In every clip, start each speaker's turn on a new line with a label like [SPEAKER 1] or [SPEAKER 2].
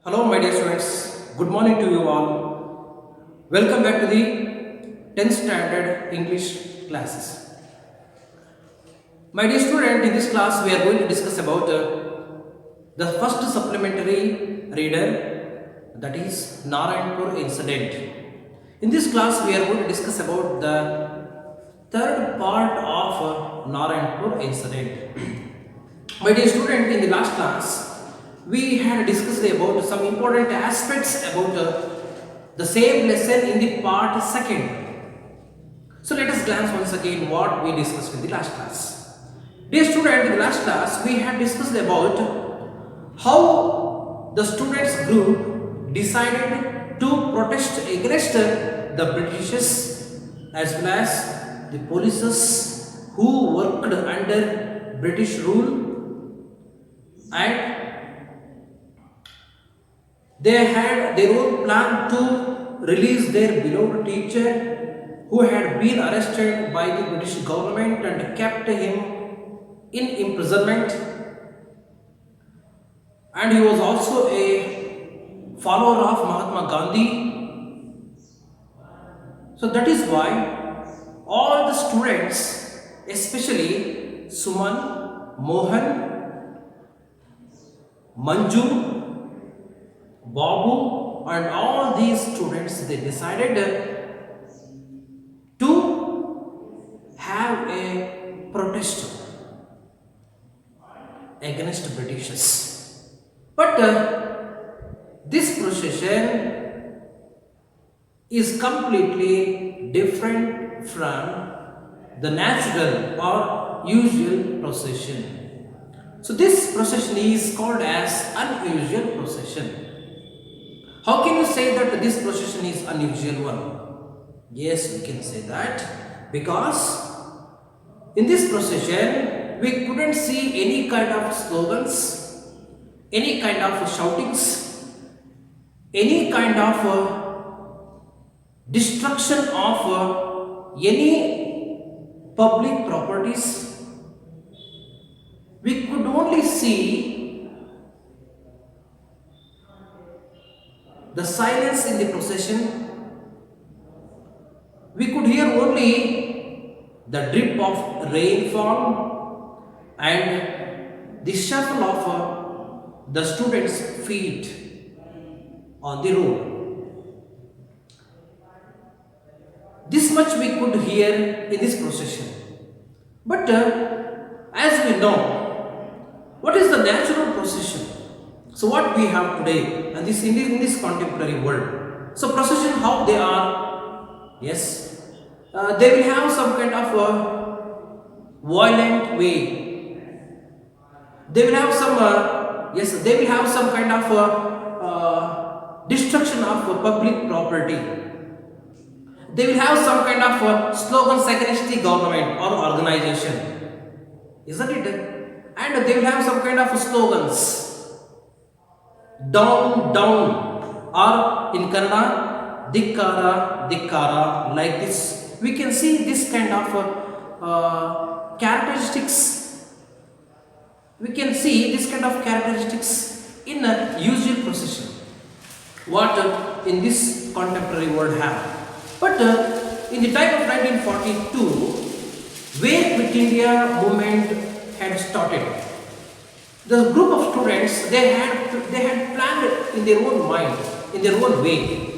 [SPEAKER 1] Hello, my dear students. Good morning to you all. Welcome back to the 10th standard English classes. My dear student, in this class, we are going to discuss about the first supplementary reader, that is Narayanapur incident. In this class, we are going to discuss about the third part of Narayanapur incident. My dear student, in the last class, we had discussed about some important aspects about the same lesson in the part second. So let us glance once again what we discussed in the last class. Dear student, in the last class we had discussed about how the students group decided to protest against the Britishers as well as the polices who worked under British rule, and they had their own plan to release their beloved teacher who had been arrested by the British government and kept him in imprisonment, and he was also a follower of Mahatma Gandhi. So that is why all the students, especially Suman, Mohan, Manju, Babu and all these students, they decided to have a protest against Britishers. But this procession is completely different from the natural or usual procession. So this procession is called as unusual procession. How can you say that this procession is unusual one? Yes, we can say that because in this procession we couldn't see any kind of slogans, any kind of shoutings, any kind of destruction of any public properties. We could only see the silence in the procession. We could hear only the drip of rainfall and the shuffle of the students' feet on the road. This much we could hear in this procession. But as we know, what is the natural procession? So what we have today and this in this contemporary world. So procession, how they are? Yes, they will have some kind of a violent way. They will have some they will have some kind of destruction of public property. They will have some kind of slogans against the government or organization, isn't it? And they will have some kind of slogans. Down, down, or in Kannada, Dikkara, Dikkara, like this. We can see this kind of characteristics. We can see this kind of characteristics in a usual procession. What in this contemporary world have. But in the time of 1942, where Quit India movement had started, the group of students, they had planned in their own mind, in their own way.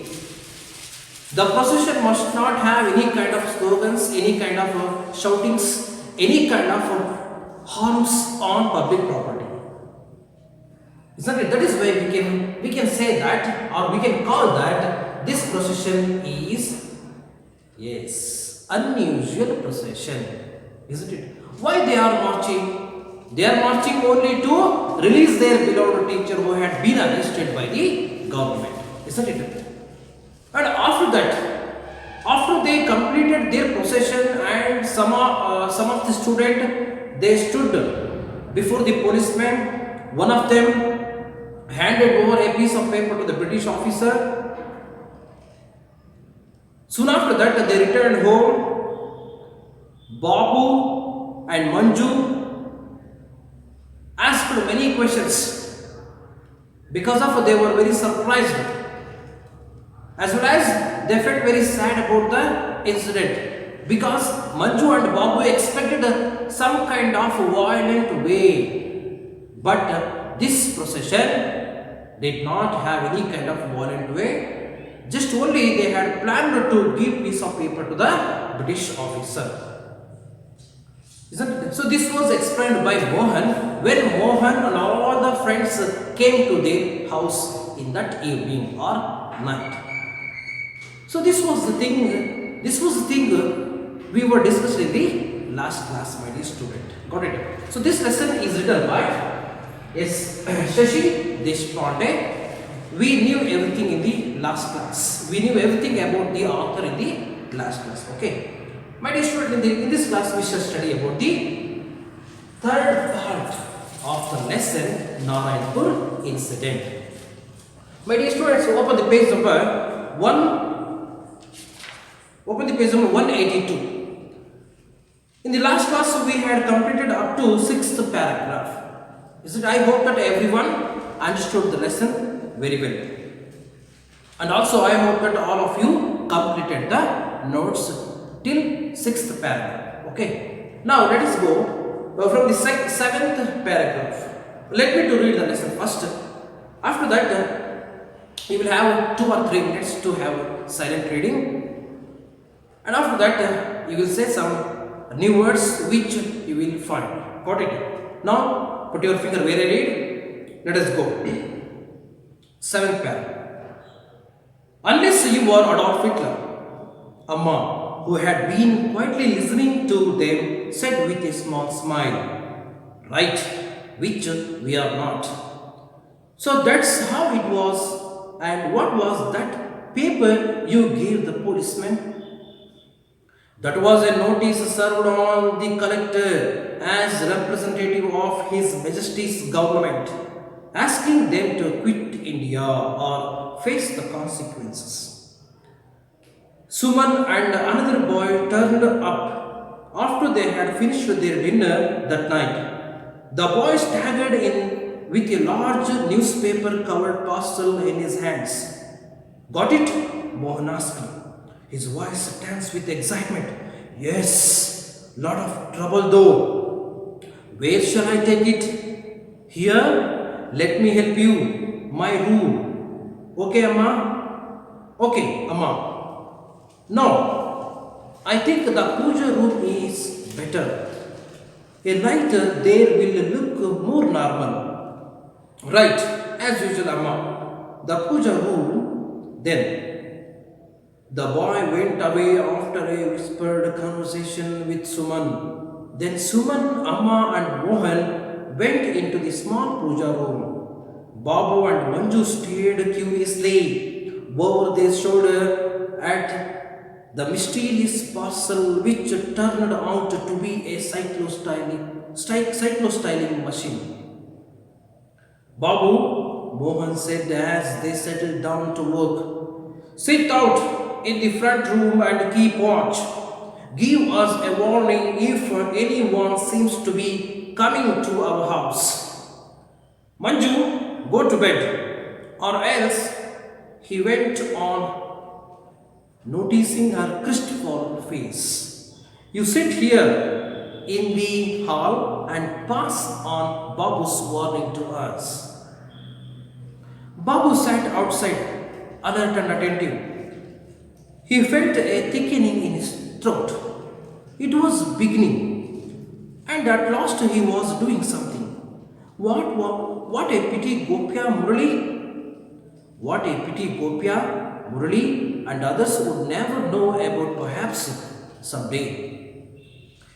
[SPEAKER 1] The procession must not have any kind of slogans, any kind of shoutings, any kind of harms on public property. Isn't it? That is why we can say that, or we can call that this procession is, yes, unusual procession. Isn't it? Why they are marching? They are marching only to release their beloved teacher who had been arrested by the government, isn't it? And after that, after they completed their procession and some of the students, they stood before the policeman. One of them handed over a piece of paper to the British officer. Soon after that, they returned home. Babu and Manju asked many questions. Because of they were very surprised, as well as they felt very sad about the incident, because Manju and Babu expected some kind of violent way, but this procession did not have any kind of violent way. Just only they had planned to give piece of paper to the British officer. Isn't it? So this was explained by Mohan when Mohan and all the friends came to their house in that evening or night. So this was the thing we were discussing in the last class, my dear student. Got it? So this lesson is written by Shashi Deshpande. We knew everything in the last class. We knew everything about the author in the last class. Okay. My dear student, in this class we shall study about the third part of the lesson, Narayanapur incident. My dear students, open the page number 182. In the last class we had completed up to 6th paragraph. Is it? I hope that everyone understood the lesson very well. And also I hope that all of you completed the notes till 6th paragraph. Okay. Now let us go from the 7th paragraph. Let me to read the lesson first. After that you will have 2 or 3 minutes to have silent reading. And after that you will say some new words which you will find. Got it? Now put your finger where I read. Let us go. 7th paragraph. Unless you are Adolf Hitler, Amma, who had been quietly listening to them, said with a small smile, right, which we are not. So that's how it was. And what was that paper you gave the policeman? That was a notice served on the collector as representative of His Majesty's government, asking them to quit India or face the consequences. Suman and another boy turned up after they had finished their dinner that night. The boy staggered in with a large newspaper covered parcel in his hands. Got it? Mohan asked. His voice danced with excitement. Yes, lot of trouble though. Where shall I take it? Here? Let me help you. My room. Okay, Amma? Okay, Amma. No, I think the puja room is better. A light there will look more normal. Right, as usual, Amma. The puja room, then. The boy went away after a whispered conversation with Suman. Then Suman, Amma and Mohan went into the small puja room. Babu and Manju stared curiously over their shoulder at the mysterious parcel which turned out to be a cyclostyling machine. Babu, Mohan said as they settled down to work, sit out in the front room and keep watch. Give us a warning if anyone seems to be coming to our house. Manju, go to bed, or else, he went on, noticing her crestfallen face. You sit here in the hall and pass on Babu's warning to us. Babu sat outside, alert and attentive. He felt a thickening in his throat. It was beginning, and at last he was doing something. What a pity Gopya Murali. What a pity Gopya, Murali and others would never know about, perhaps someday.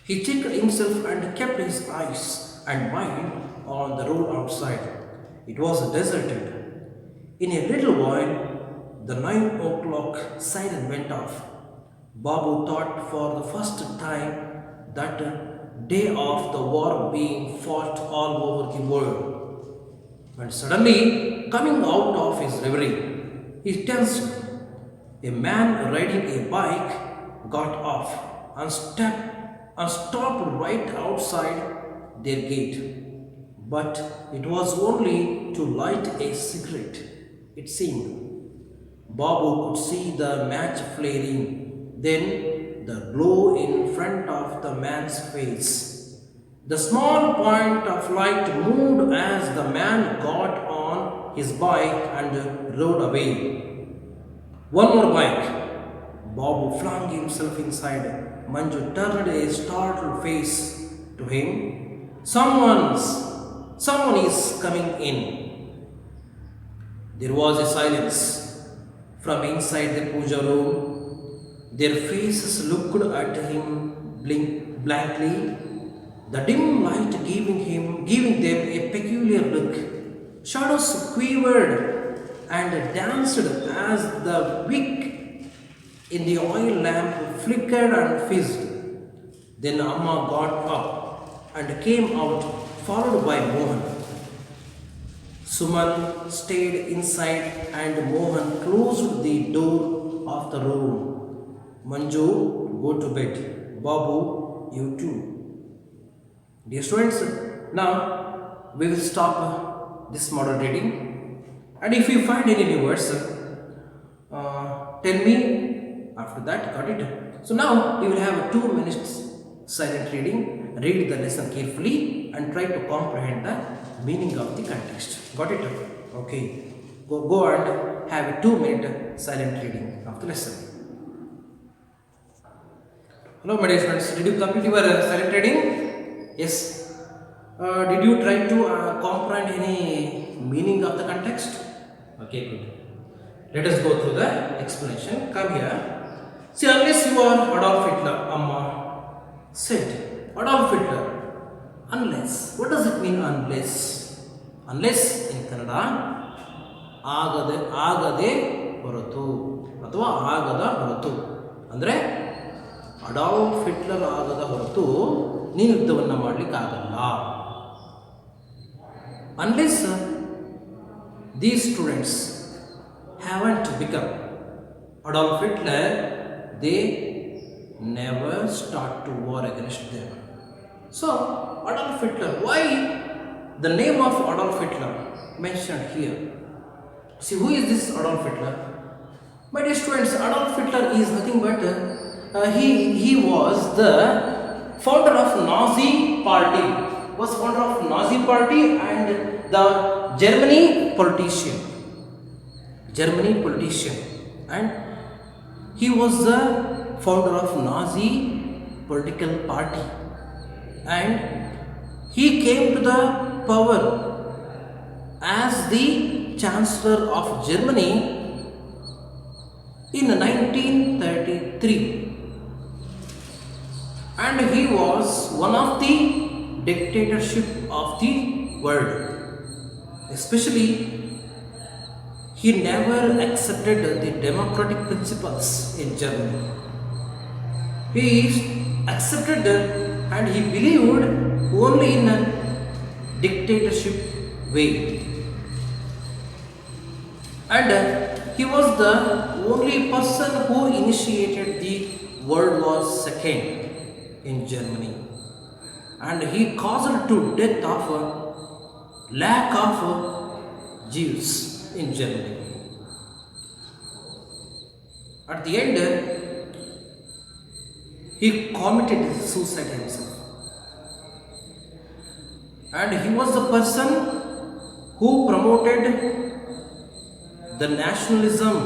[SPEAKER 1] He checked himself and kept his eyes and mind on the road outside. It was deserted. In a little while, the 9 o'clock siren went off. Babu thought for the first time that day of the war being fought all over the world. And suddenly, coming out of his reverie, he tensed. A man riding a bike got off and stopped right outside their gate. but it was only to light a cigarette, it seemed. Babu could see the match flaring, then the glow in front of the man's face. The small point of light moved as the man got on his bike and rode away. One more bike. Babu flung himself inside. Manju turned a startled face to him. Someone is coming in. There was a silence. From inside the puja room, their faces looked at him blankly, the dim light giving them a peculiar look. Shadows quivered and danced as the wick in the oil lamp flickered and fizzed. Then Amma got up and came out, followed by Mohan. Suman stayed inside and Mohan closed the door of the room. Manju, go to bed. Babu, you too. Dear students, now we will stop this model reading. And if you find any new words, tell me after that. Got it? So now we will have 2 minutes silent reading. Read the lesson carefully and try to comprehend the meaning of the context. Got it? Okay. Go and have a 2-minute silent reading of the lesson. Hello my dear friends, did you complete your silent reading? Yes. Did you try to comprehend any meaning of the context? Okay, good. Let us go through the explanation. Come here. See, unless you are Adolf Hitler, Amma said. Adolf Hitler. Unless. What does it mean, unless? Unless in Kannada, ಆಗದೆ ಹೊರತು ಅಥವಾ ಆಗದ ಹೊರತು ಅಂದರೆ Adolf Hitler ಆಗದ ಹೊರತು ನೀನು ಯುದ್ಧವನ್ನು ಮಾಡಲಿಕ್ಕಾಗಲ್ಲ. Unless these students haven't become Adolf Hitler, they never start to war against them. So, Adolf Hitler, why the name of Adolf Hitler mentioned here? See, who is this Adolf Hitler? My dear students, Adolf Hitler is nothing but he was the founder of Nazi party. Was founder of Nazi party and the Germany politician, and he was the founder of Nazi political party, and he came to the power as the Chancellor of Germany in 1933, and he was one of the dictatorship of the world. Especially, he never accepted the democratic principles in Germany. He accepted and he believed only in a dictatorship way. And he was the only person who initiated the World War II in Germany. And he caused to death of lakh of Jews in Germany. At the end, he committed suicide himself. And he was the person who promoted the nationalism,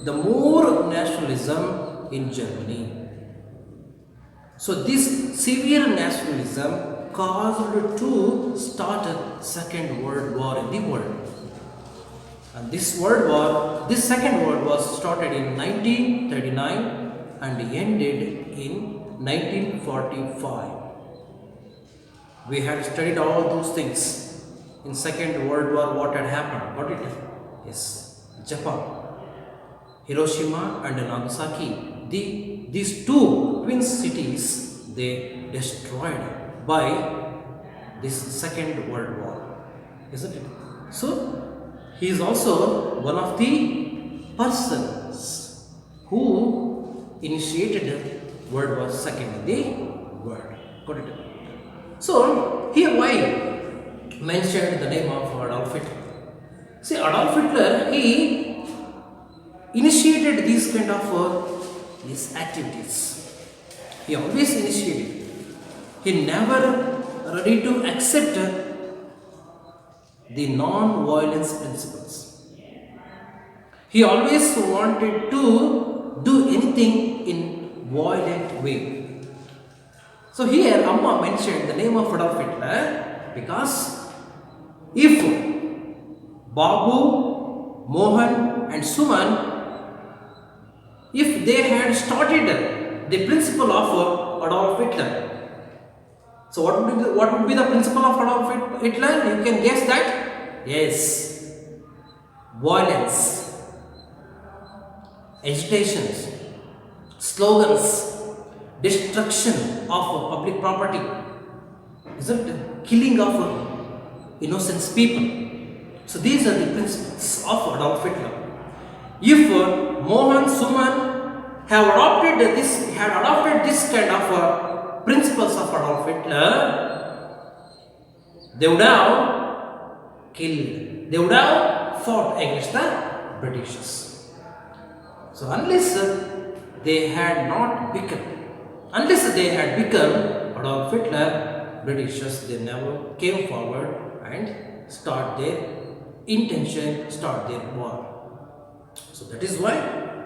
[SPEAKER 1] the more nationalism in Germany. So this severe nationalism caused to start a Second World War in the world. And this Second World War started in 1939 and ended in 1945. We had studied all those things in Second World War. What had happened? Got it? Yes, Japan, Hiroshima and Nagasaki. These two twin cities they destroyed by this Second World War, isn't it? So he is also one of the persons who initiated World War II in the world. Got it? So here why mentioned the name of Adolf Hitler. See, Adolf Hitler, he initiated these kind of these activities. He always initiated. He never ready to accept the non-violence principles. He always wanted to do anything in violent way. So here Amma mentioned the name of Adolf Hitler because if Babu, Mohan and Suman, if they had started the principle of Adolf Hitler, so what would be the principle of Adolf Hitler? You can guess that? Yes, violence, agitations, slogans, destruction of public property, isn't it? Killing of innocent people. So these are the principles of Adolf Hitler. If Mohan, Suman had adopted this kind of principles of Adolf Hitler, they would have killed, they would have fought against the Britishers. So unless they had become Adolf Hitler, Britishers, they never came forward and start their war. So that is why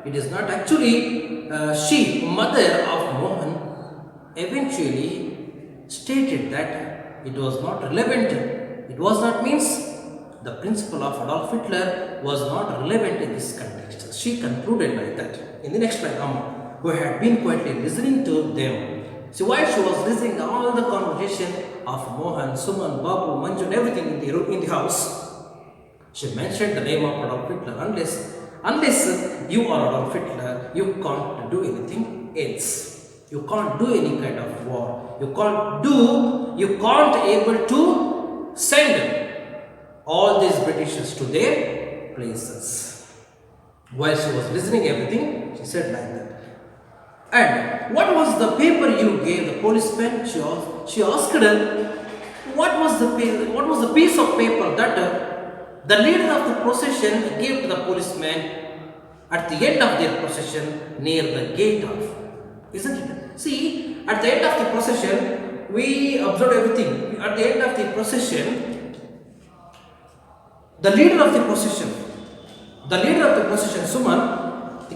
[SPEAKER 1] it is not actually she, mother of Mohan, eventually stated that it was not relevant. It was not means the principle of Adolf Hitler was not relevant in this context. She concluded like that. In the next line, Amma, who had been quietly listening to them. So while she was listening to all the conversation of Mohan, Suman, Babu, Manju and everything in the house, she mentioned the name of Adolf Hitler. Unless you are Adolf Hitler, you can't do anything else. You can't do any kind of war. You can't able to send all these Britishers to their places. While she was listening everything, she said like that. And what was the paper you gave the policeman? She asked her, what was the piece of paper that the leader of the procession gave to the policeman at the end of their procession near the gate of, isn't it? See, at the end of the procession, we observed everything. At the end of the procession, the leader of the procession, Suman,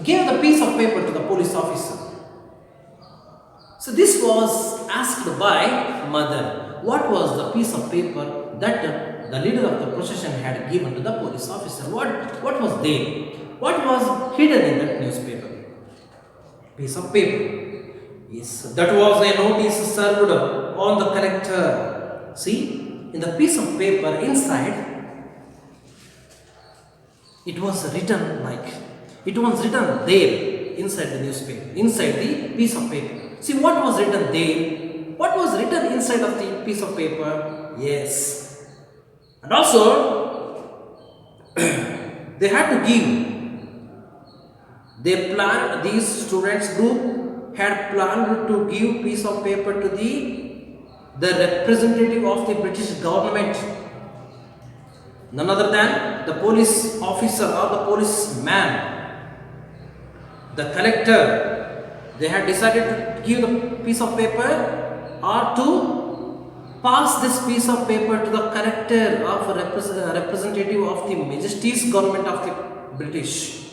[SPEAKER 1] gave the piece of paper to the police officer. So this was asked by mother. What was the piece of paper that the leader of the procession had given to the police officer? What was there? What was hidden in that newspaper? Piece of paper. Yes, that was a notice served on the collector. See, in the piece of paper inside, it was written there inside the newspaper, inside the piece of paper. See what was written there? What was written inside of the piece of paper? Yes. And also, they had to give. These students group had planned to give piece of paper to the representative of the British government. None other than the police officer or the policeman, the collector. They had decided to give the piece of paper or to pass this piece of paper to the collector of representative of the Majesty's government of the British.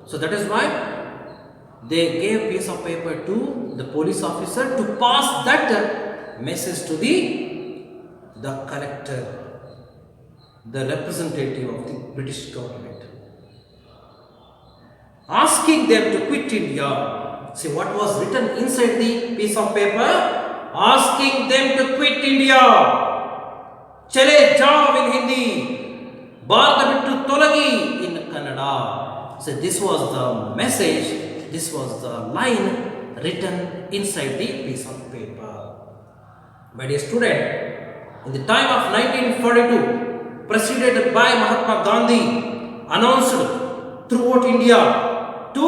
[SPEAKER 1] So that is why they gave piece of paper to the police officer to pass that message to the collector, the representative of the British government, asking them to quit India. See what was written inside the piece of paper? Asking them to quit India. Chale jao in Hindi, Bharata bittu tolagi in Kannada. So this was the message, this was the line written inside the piece of paper. My dear student, in the time of 1942, President by Mahatma Gandhi announced throughout India to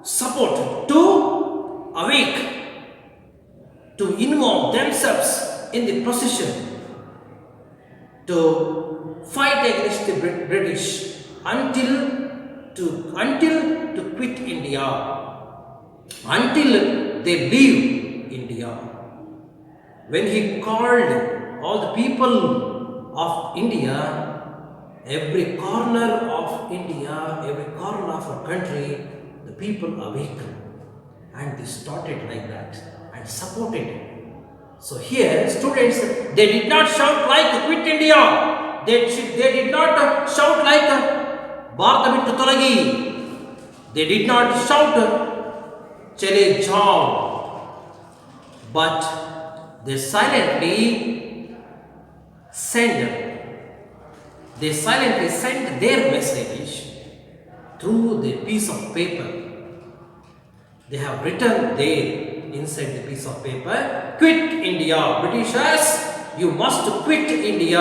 [SPEAKER 1] support, to awake, to involve themselves in the procession to fight against the British until to quit India, until they leave India. When he called all the people of India, every corner of India, every corner of our country, the people awakened and they started like that and supported it. So here, students, they did not shout like quit India. They did not shout like Bharata bittu tolagi. They did not shout chale jao. But they silently sent their message through the piece of paper. They have written there inside the piece of paper, quit India, Britishers, you must quit India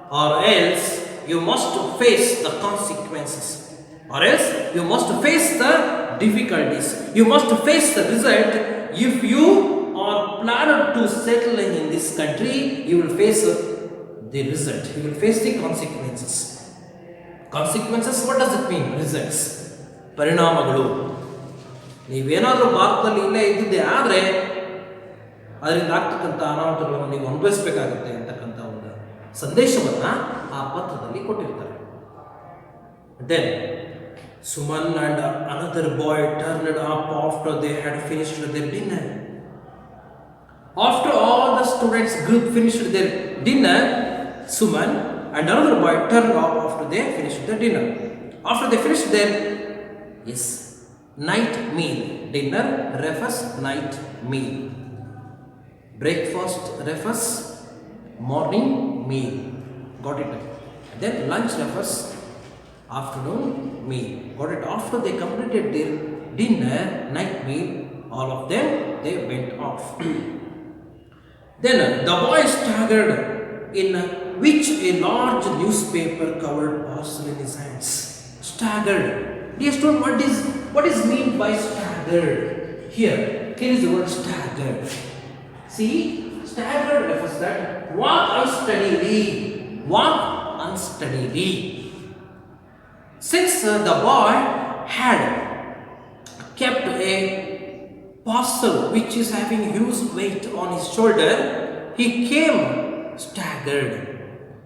[SPEAKER 1] or else you must face the consequences, or else you must face the difficulties, you must face the result. If you are planned to settle in this country, you will face the result, you will face the consequences. Consequences, what does it mean? Results, parinamagalu. ನೀವೇನಾದರೂ ಭಾರತದಲ್ಲಿ ಇಲ್ಲೇ ಇದ್ದಿದ್ದೆ ಆದರೆ ಅದರಿಂದ ಆಗ್ತಕ್ಕಂಥ ಅನಾಹುತಗಳನ್ನು ನೀವು ಅನುಭವಿಸಬೇಕಾಗುತ್ತೆ ಅಂತಕ್ಕಂಥ ಒಂದು ಸಂದೇಶವನ್ನು ಆ ಪತ್ರದಲ್ಲಿ ಕೊಟ್ಟಿರ್ತಾರೆ. Then Suman and another boy turned up after they had finished their dinner. After all the students group finished their dinner, Suman and another boy turned up after they finished their dinner. After they finished their night meal. Dinner refers night meal. Breakfast refers morning meal. Got it? Then lunch refers afternoon meal. Got it? After they completed their dinner, night meal, all of them, they went off. Then the boy staggered in which a large newspaper covered parcel in his hands. Staggered. Dear student, what is meant by staggered? Here is the word staggered. See, staggered refers that walk unsteadily. Walk unsteadily. Since the boy had kept a parcel which is having huge weight on his shoulder, he came staggered.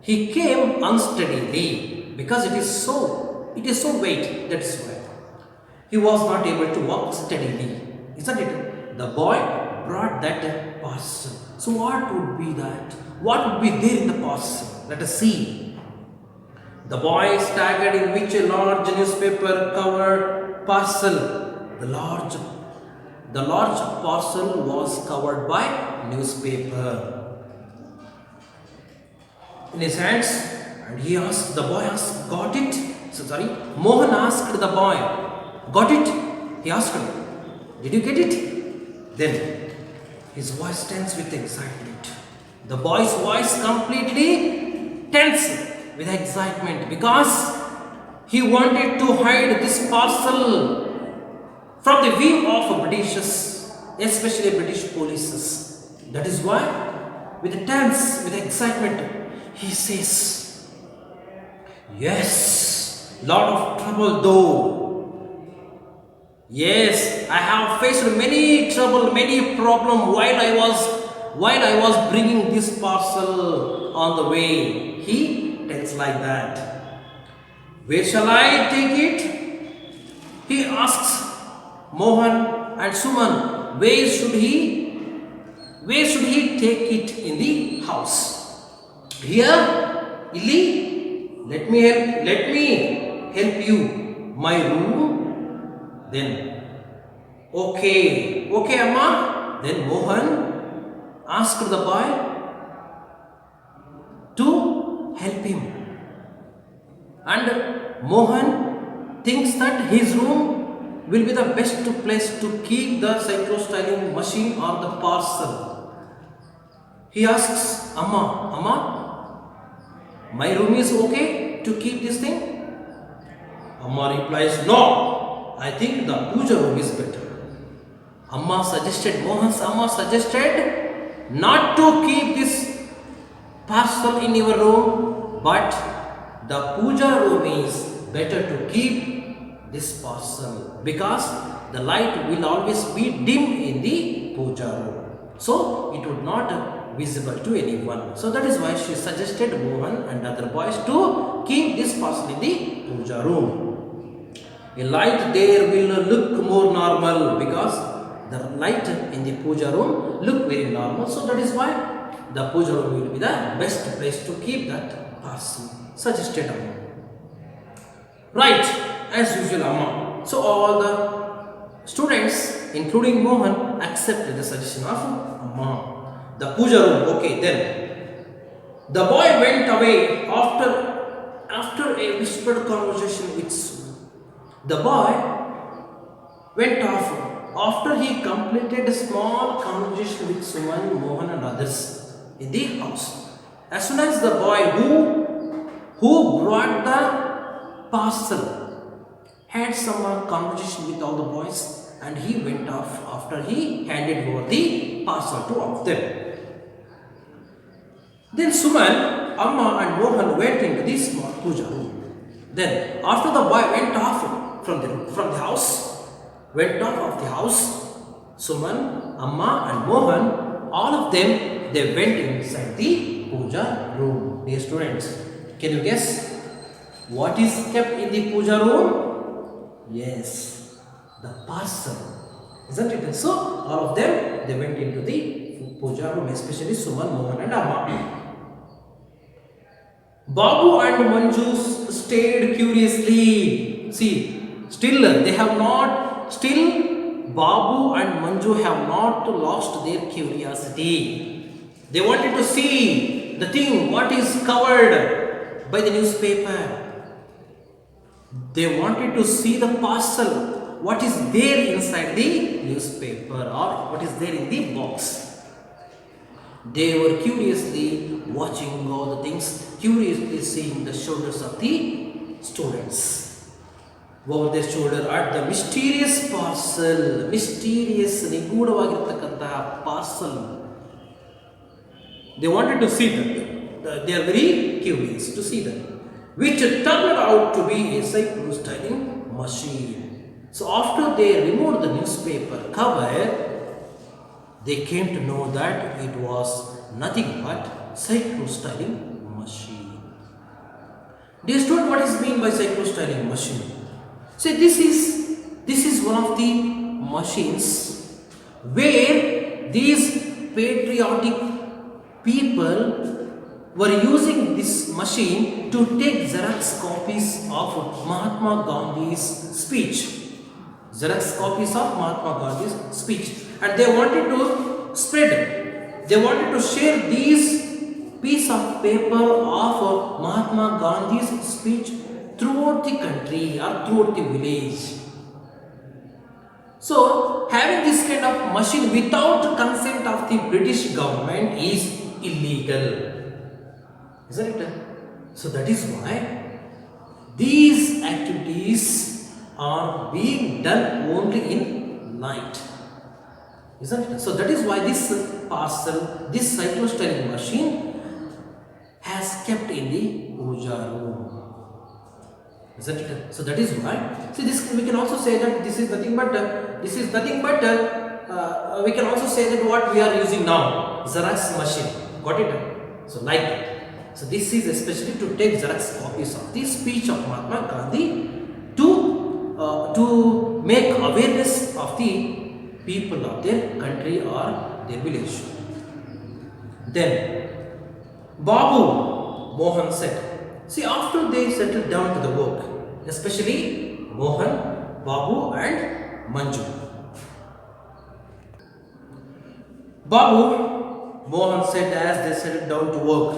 [SPEAKER 1] He came unsteadily because it is so weight, that's why. He was not able to walk steadily, isn't it? The boy brought that parcel. So what would be that? What would be there in the parcel? Let us see. The boy staggered in which a large newspaper covered parcel. The large parcel was covered by newspaper in his hands, and the boy asked, got it? Mohan asked the boy, got it? He asked him, did you get it? Then his voice tense with excitement. The boy's voice completely tense with excitement because he wanted to hide this parcel from the view of Britishers, especially British polices. That is why, with excitement, he says, yes, lot of trouble though. Yes, I have faced many trouble, many problem while I was bringing this parcel on the way. He tells like that. Where shall I take it? He asks Mohan and Suman, where should he take it in the house? Here, Illi, let me help you. My room. Then, okay, Amma. Then Mohan asked the boy to help him. And Mohan thinks that his room will be the best place to keep the cyclostylene machine or the parcel. He asks Amma, my room is okay to keep this thing? Amma replies, no, I think the puja room is better. Mohan's Amma suggested not to keep this parcel in your room, but the puja room is better to keep this parcel because the light will always be dim in the puja room. So it would not visible to anyone. So that is why she suggested Mohan and other boys to keep this parcel in the puja room. A light there will look more normal because the light in the puja room look very normal. So that is why the puja room will be the best place to keep that parcel, suggested Amma. Right, as usual Amma. So all the students including Mohan accepted the suggestion of Amma. The puja room, okay, then the boy went away after a whispered conversation with Suman. The boy went off after he completed a small conversation with Suman, Mohan and others in the house. As soon as the boy who brought the parcel had some conversation with all the boys, and he went off after he handed over the parcel to all of them. Then Suman, Amma and Mohan went into the small puja room. Then after the boy went off from the house, Suman, Amma and Mohan, all of them, they went inside the puja room. Dear students, can you guess what is kept in the puja room? Yes, the parcel, isn't it? So all of them, they went into the puja room, especially Suman, Mohan and Amma. Babu and Manju stayed curiously. See, still Babu and Manju have not lost their curiosity. They wanted to see the thing what is covered by the newspaper. They wanted to see the parcel, what is there inside the newspaper or what is there in the box. They were curiously watching all the things, curiously seeing the shoulders of the students. Over their shoulder at the mysterious parcel, mysterious, nigudavagirattakanta parcel. They wanted to see that. They are very curious to see that. Which turned out to be a cyclo-styling machine. So after they removed the newspaper cover, they came to know that it was nothing but cyclo-styling machine. Do you understand what is meant by cyclo-styling machine? See, this is one of the machines where these patriotic people were using this machine to take Xerox copies of Mahatma Gandhi's speech. Xerox copies of Mahatma Gandhi's speech. And they wanted to spread, they wanted to share these piece of paper of Mahatma Gandhi's speech throughout the country or throughout the village. So, having this kind of machine without consent of the British government is illegal, isn't it? So that is why these activities are being done only in night, isn't it? So that is why this parcel, this cyclo-styling machine has kept in the puja room, isn't it? So that is why. See, this we can also say that this is nothing but we can also say that what we are using now, Xerox machine. Got it? So like that. So this is especially to take Xerox copies of the speech of Mahatma Gandhi to make awareness of the people of their country or their village. Then Babu, Mohan said, see, after they settled down to the work, especially Mohan, Babu and Manju. Babu, Mohan said as they settled down to work,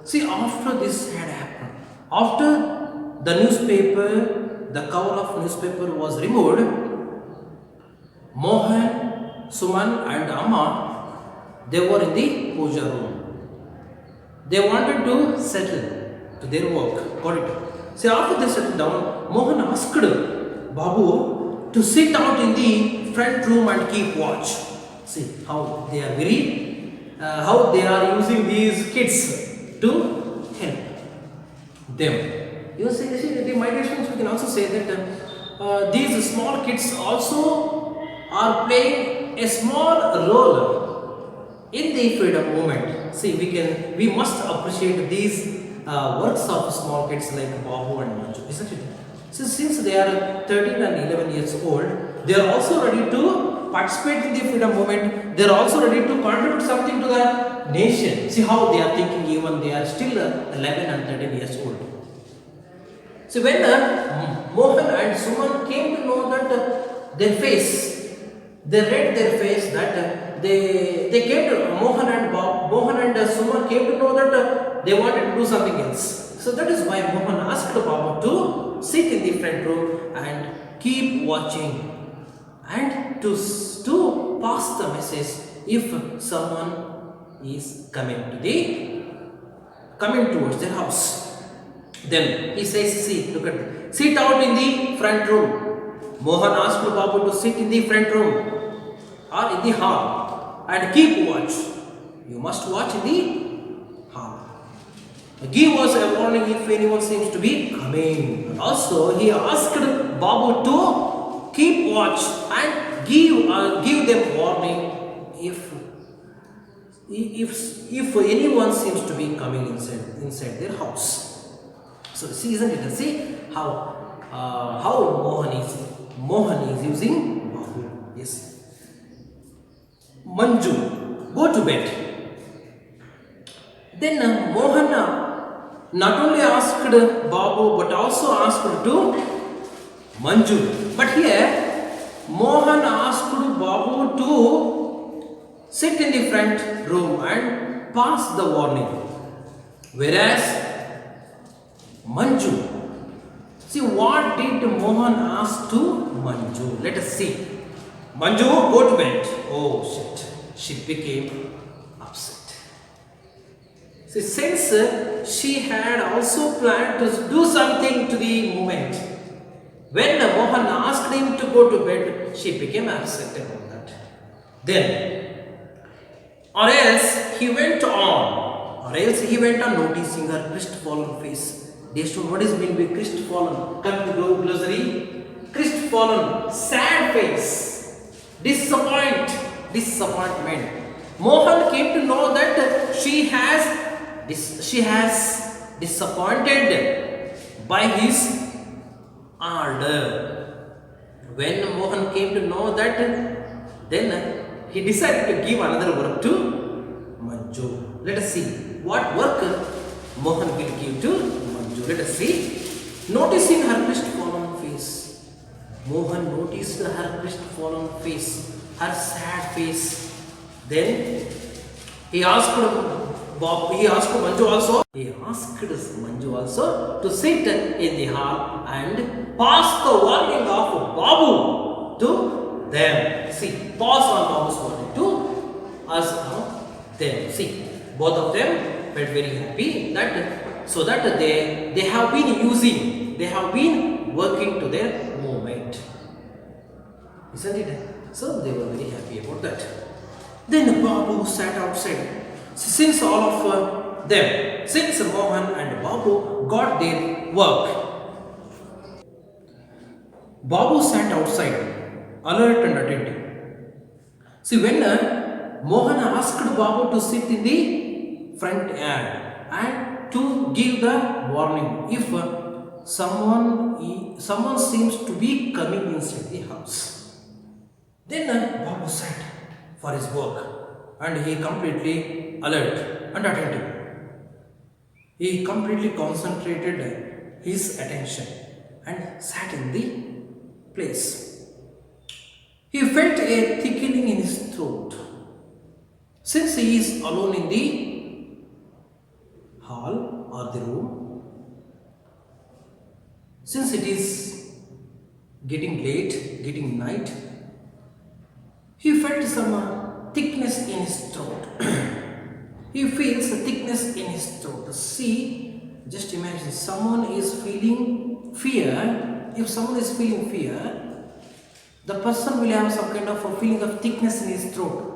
[SPEAKER 1] see, after this had happened, after the newspaper, the cover of newspaper was removed, Mohan, Suman and Amma, they were in the puja room. They wanted to settle to their work. Got it? See, after they settled down, Mohan asked Babu to sit out in the front room and keep watch. See how they are how they are using these kids to help them. You see, the my dear students, we can also say that these small kids also are playing a small role in the freedom movement. See, we must appreciate these works of small kids like Babu and Manju, isn't it? So since they are 13 and 11 years old, they are also ready to participate in the freedom movement. They are also ready to contribute something to the nation. See how they are thinking, even they are still 11 and 13 years old. So when Mohan and Suman came to know that their face, they read their face that they came to Mohan and Suman came to know that they wanted to do something else. So that is why Mohan asked Babu to sit in the front row and keep watching and to pass the message if someone is coming towards their house. Then he says, see, look at it. Sit out in the front room. Mohan asked Babu to sit in the front room or in the hall and keep watch. You must watch in the hall. Give us a warning if anyone seems to be coming. And also he asked Babu to keep watch and give them warning if anyone seems to be coming inside their house. So see, isn't it? See how Mohan is using Babu. Yes. Manju, go to bed. Then Mohan not only asked Babu but also asked to Manju. But here Mohan asked Babu to sit in the front room and pass the warning. Whereas Manju, see what did Mohan ask to Manju? Let us see. Manju, go to bed. Oh shit, she became upset. See, since she had also planned to do something to the movement, when Mohan asked him to go to bed, she became upset about that. Then, or else he went on noticing her crestfallen face. Dear student, what is meant by crestfallen? Come to the glossary. Crestfallen, sad face, disappointment. Mohan came to know that she has disappointed by his order. When Mohan came to know that, then he decided to give another work to Manju. Let us see what work Mohan will give to Manju. Let us see. Noticing her crestfallen face, Mohan noticed her crestfallen face, her sad face. Then he asked Manju also to sit in the hall and pass the warning of Babu to them. See, pass on Babu's warning to us now them. See, both of them felt very happy that so that they have been working to their movement. Isn't it? So they were very happy about that. Then Babu sat outside. Since all of them, since Mohan and Babu got their work, Babu sat outside, alert and attentive. See, when Mohan asked Babu to sit in the front yard and to give the warning if someone seems to be coming inside the house. Then Babu sat for his work and he completely alert and attentive. He completely concentrated his attention and sat in the place. He felt a thickening in his throat. Since he is alone in the hall or the room, since it is getting late, getting night, he felt some thickness in his throat. He feels a thickness in his throat. See, just imagine someone is feeling fear. If someone is feeling fear, the person will have some kind of a feeling of thickness in his throat.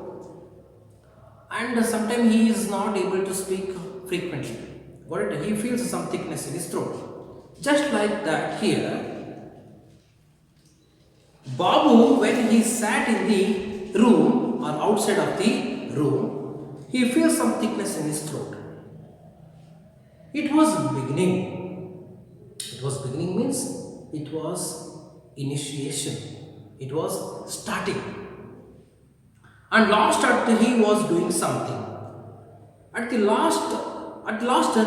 [SPEAKER 1] And sometimes he is not able to speak frequently. Got it? He feels some thickness in his throat. Just like that here, Babu, when he sat in the room or outside of the room, he feels some thickness in his throat. It was beginning. It was beginning means it was initiation. It was starting. And last he was doing something. At last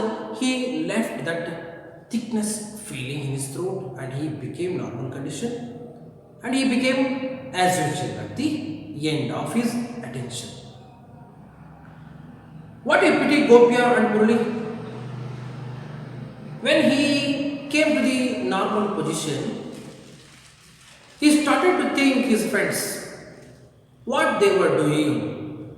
[SPEAKER 1] he left that thickness feeling in his throat and he became normal condition. And he became as usual at the end of his attention. What a pity Gopya and Murali. When he came to the normal position, he started to think his friends, what they were doing.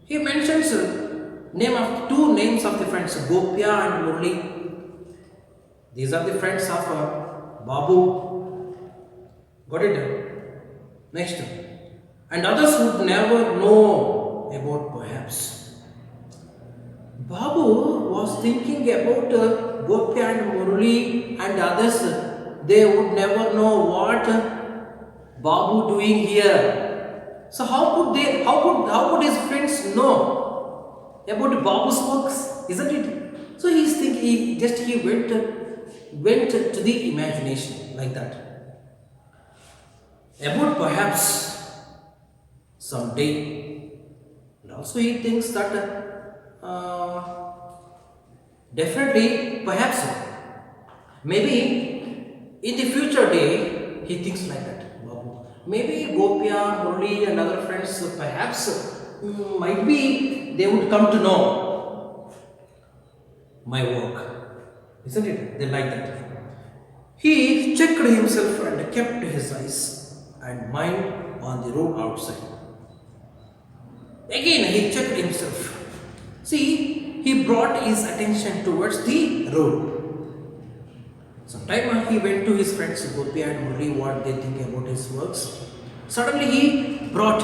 [SPEAKER 1] He mentions two names of the friends, Gopya and Murali. These are the friends of Babu. Got it? Next. And others would never know about perhaps. Babu was thinking about Gopya and Murali and others. They would never know what Babu doing here. So how could his friends know about Babu's works? Isn't it? So he's thinking. He went to the imagination like that. About perhaps someday. And also he thinks that definitely perhaps maybe in the future day he thinks like that. Babu. Maybe Gopya, Murali and other friends perhaps might be they would come to know my work. Isn't it? They like that. He checked himself and kept his eyes and mind on the road outside. Again he checked himself. See, he brought his attention towards the road. Sometime he went to his friends Gopya and Murali what they think about his works. Suddenly he brought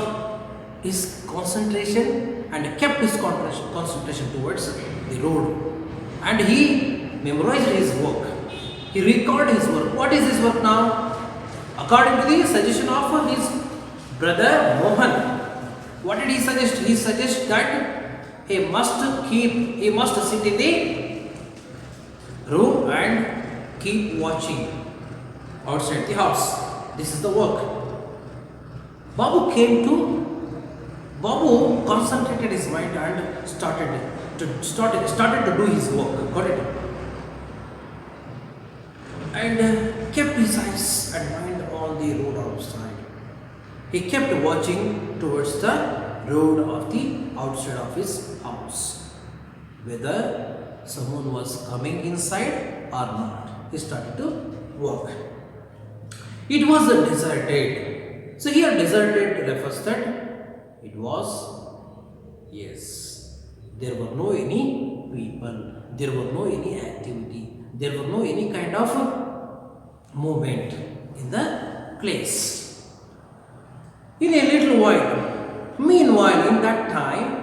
[SPEAKER 1] his concentration and kept his concentration towards the road. And he memorized his work. He recalled his work. What is his work now? According to the suggestion of his brother Mohan, what did he suggest? He suggests that he must sit in the room and keep watching outside the house. This is the work. Babu concentrated his mind and started to do his work. Got it? And kept his eyes and mind on the road outside. He kept watching towards the road of the outside of his house, whether someone was coming inside or not. He started to walk. It was a deserted. So here deserted refers that it was, yes, there were no any people, there were no any activity, there were no any kind of movement in the place. In a little while, meanwhile in that time,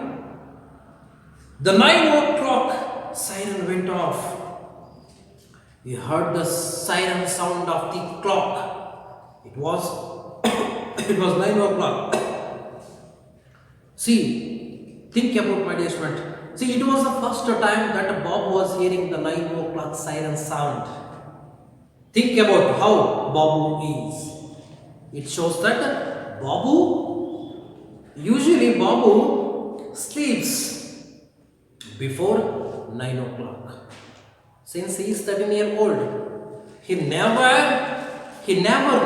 [SPEAKER 1] the 9 o'clock siren went off. He heard the siren sound of the clock. It was 9 o'clock. See, think about my dear student. See, it was the first time that Bob was hearing the 9 o'clock siren sound. Think about how Babu is. It shows that usually Babu sleeps before 9 o'clock. Since he is 13 years old, he never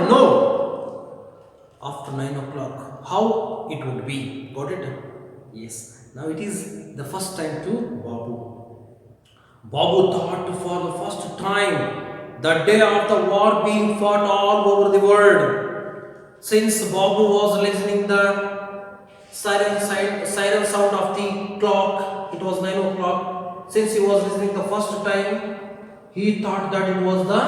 [SPEAKER 1] know after 9 o'clock how it would be. Got it? Yes. Now it is the first time to Babu. Babu thought for the first time the day of the war being fought all over the world. Since Babu was listening the siren sound of the clock, it was 9 o'clock. Since he was listening the first time, he thought that it was the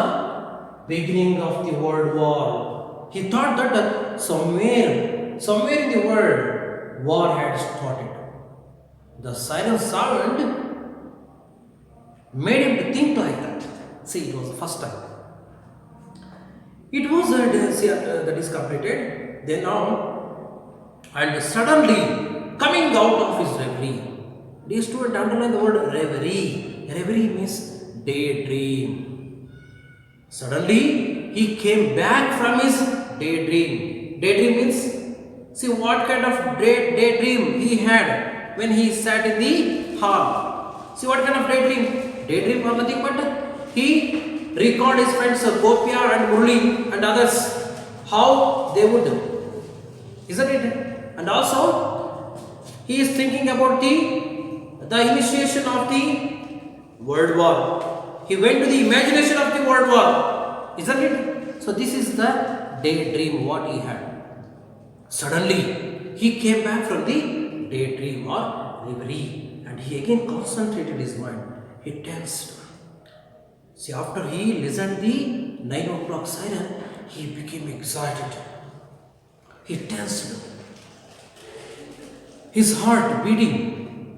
[SPEAKER 1] beginning of the world war. He thought that somewhere in the world, war had started. The siren sound made him to think like that. See, it was the first time. It was that is completed. Then now, and suddenly coming out of his reverie. Dear student, underline the word reverie. Reverie means daydream. Suddenly he came back from his daydream. Daydream means, see what kind of daydream he had when he sat in the hall. See what kind of daydream? Daydream or nothing but he recalled his friends Gopya and Murli and others, how they would, isn't it? And also he is thinking about the initiation of the World War. He went to the imagination of the World War, isn't it? So this is the daydream what he had. Suddenly he came back from the daydream or reverie and he again concentrated his mind. He tensed. See, after he listened the 9 o'clock siren, he became excited. He tensed. His heart beating,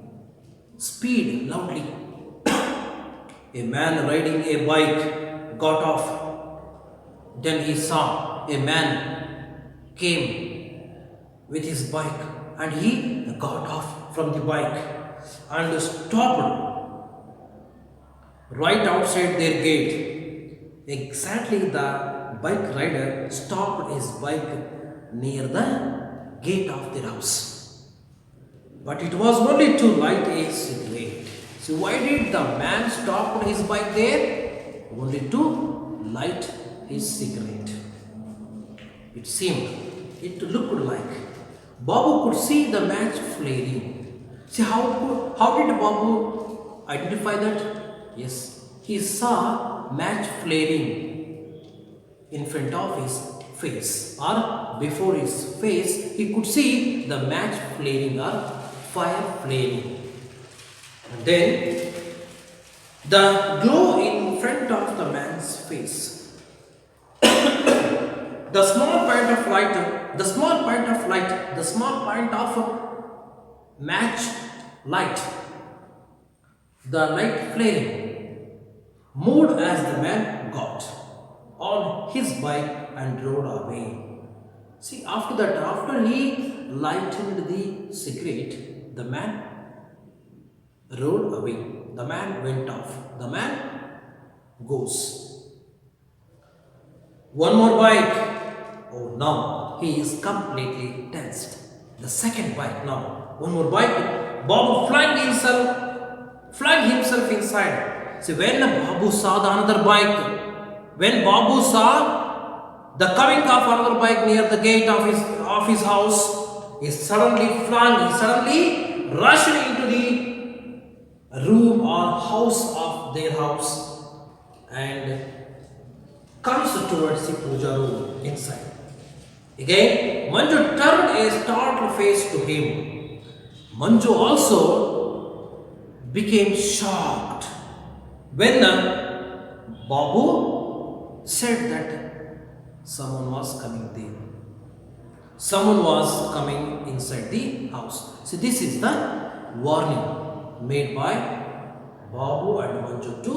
[SPEAKER 1] speed loudly. A man riding a bike got off. Then he saw a man came with his bike and he got off from the bike and stopped right outside their gate. Exactly, the bike rider stopped his bike near the gate of their house. But it was only to light a cigarette. So why did the man stop his bike there? Only to light his cigarette. It seemed, it looked like Babu could see the match flaring. See how did Babu identify that? Yes, he saw match flaring in front of his face or before his face. He could see the match flaring or fire flaring. And then the glow in front of the man's face. The small point of light, the small point of match light, the light flaring, moved as the man got on his bike and rode away. See, after that, after he lightened the cigarette, the man rode away. The man went off. The man goes. One more bike. Oh, now he is completely tensed. The second bike now. One more bike. Babu flung himself inside. See, when Babu saw the another bike, when Babu saw the coming of another bike near the gate of his house, he suddenly rushed into the room or house of their house and comes towards the puja room inside. Again, Manju turned a startled face to him. Manju also became shocked when Babu said that someone was coming there. Someone was coming inside the house. So this is the warning made by Babu and Manju to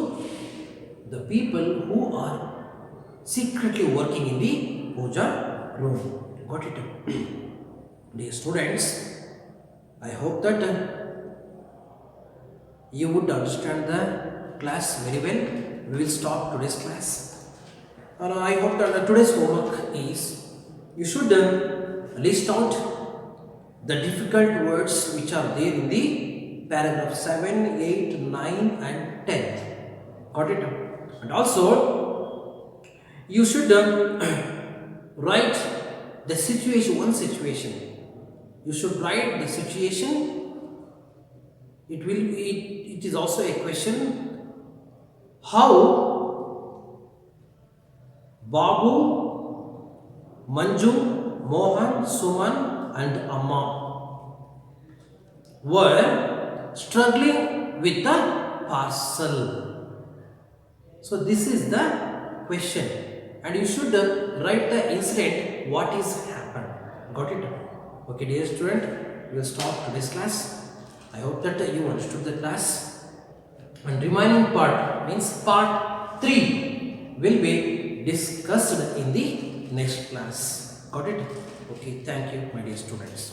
[SPEAKER 1] the people who are secretly working in the puja room. Got it? Dear students, I hope that you would understand the class very well. We will stop today's class. And I hope that today's homework is you should list out the difficult words which are there in the paragraph 7, 8, 9 and 10. Got it? And also you should write the situation, one situation. You should write the situation. It is also a question. How Babu, Manju, Mohan, Suman and Amma were struggling with the parcel. So this is the question and you should write the incident what is happened. Got it? Okay, dear student, we will stop today's class. I hope that you understood the class. and remaining part means part 3 will be discussed in the next class. Got it? Okay, thank you my dear students.